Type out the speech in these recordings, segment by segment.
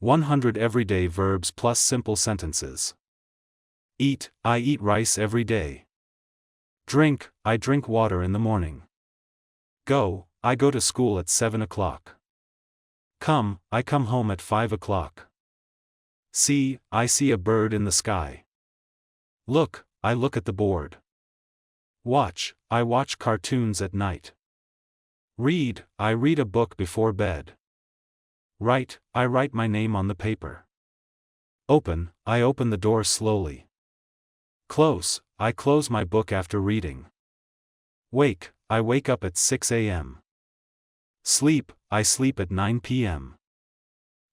100 everyday verbs plus simple sentences. Eat, I eat rice every day. Drink, I drink water in the morning. Go, I go to school at 7 o'clock. Come, I come home at 5 o'clock. See, I see a bird in the sky. Look, I look at the board. Watch, I watch cartoons at night. Read, I read a book before bed. Write, I write my name on the paper. Open, I open the door slowly. Close, I close my book after reading. Wake, I wake up at 6 a.m. Sleep, I sleep at 9 p.m.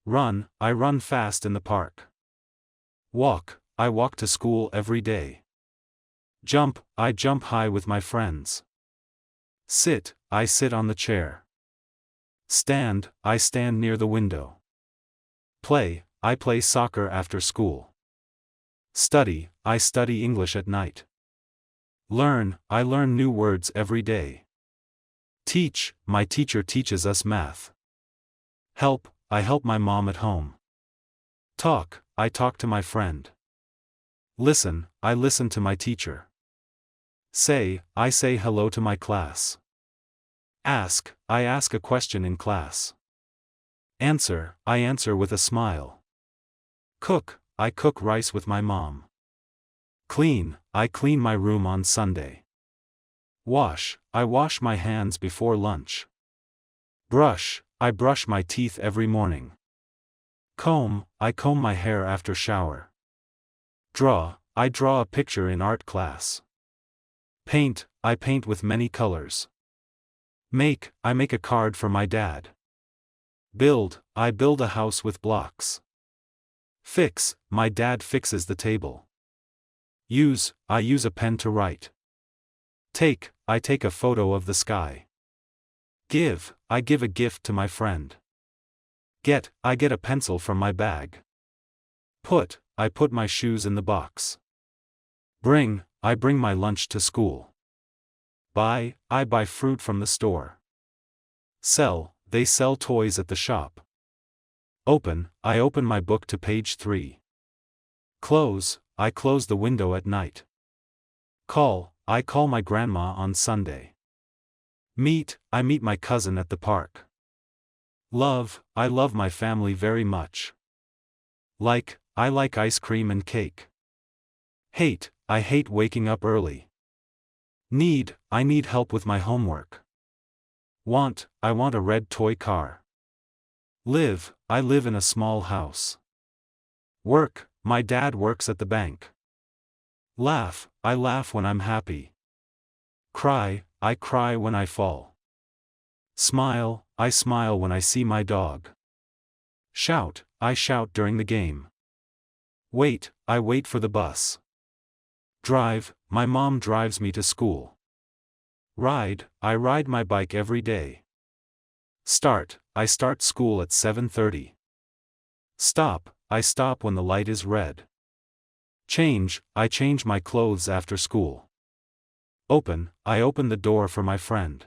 Run, I run fast in the park. Walk, I walk to school every day. Jump, I jump high with my friends. Sit, I sit on the chair. Stand, I stand near the window. Play, I play soccer after school. Study, I study English at night. Learn, I learn new words every day. Teach, my teacher teaches us math. Help, I help my mom at home. Talk, I talk to my friend. Listen, I listen to my teacher. Say, I say hello to my class. Ask, I ask a question in class. Answer, I answer with a smile. Cook, I cook rice with my mom. Clean, I clean my room on Sunday. Wash, I wash my hands before lunch. Brush, I brush my teeth every morning. Comb, I comb my hair after shower. Draw, I draw a picture in art class. Paint, I paint with many colors. Make, I make a card for my dad. Build, I build a house with blocks. Fix, my dad fixes the table. Use, I use a pen to write. Take, I take a photo of the sky. Give, I give a gift to my friend. Get, I get a pencil from my bag. Put, I put my shoes in the box. Bring, I bring my lunch to school. Buy, I buy fruit from the store. Sell, they sell toys at the shop. Open, I open my book to page 3. Close, I close the window at night. Call, I call my grandma on Sunday. Meet, I meet my cousin at the park. Love, I love my family very much. Like, I like ice cream and cake. Hate, I hate waking up early. Need, I need help with my homework. Want, I want a red toy car. Live, I live in a small house. Work, my dad works at the bank. Laugh, I laugh when I'm happy. Cry, I cry when I fall. Smile, I smile when I see my dog. Shout, I shout during the game. Wait, I wait for the bus. Drive, my mom drives me to school. Ride, I ride my bike every day. Start, I start school at 7:30. Stop, I stop when the light is red. Change, I change my clothes after school. Open, I open the door for my friend.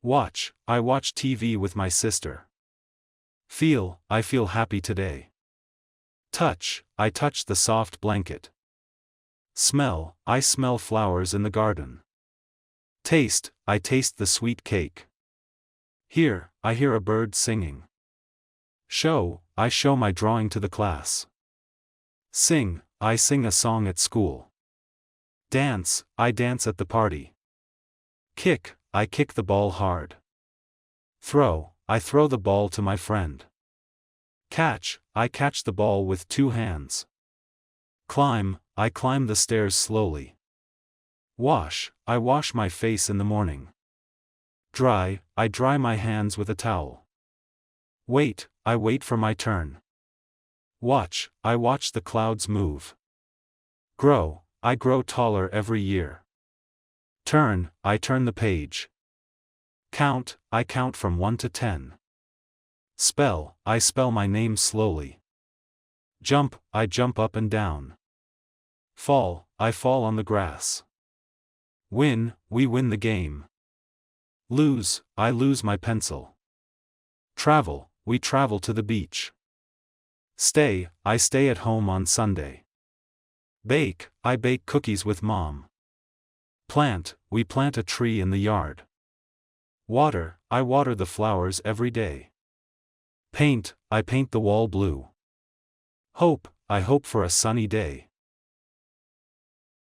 Watch, I watch TV with my sister. Feel, I feel happy today. Touch, I touch the soft blanket. Smell, I smell flowers in the garden. Taste, I taste the sweet cake. Hear, I hear a bird singing. Show, I show my drawing to the class. Sing, I sing a song at school. Dance, I dance at the party. Kick, I kick the ball hard. Throw, I throw the ball to my friend. Catch, I catch the ball with 2 hands. Climb, I climb the stairs slowly. Wash, I wash my face in the morning. Dry, I dry my hands with a towel. Wait, I wait for my turn. Watch, I watch the clouds move. Grow, I grow taller every year. Turn, I turn the page. Count, I count from 1 to 10. Spell, I spell my name slowly. Jump, I jump up and down. Fall, I fall on the grass. Win, we win the game. Lose, I lose my pencil. Travel, we travel to the beach. Stay, I stay at home on Sunday. Bake, I bake cookies with Mom. Plant, we plant a tree in the yard. Water, I water the flowers every day. Paint, I paint the wall blue. Hope, I hope for a sunny day.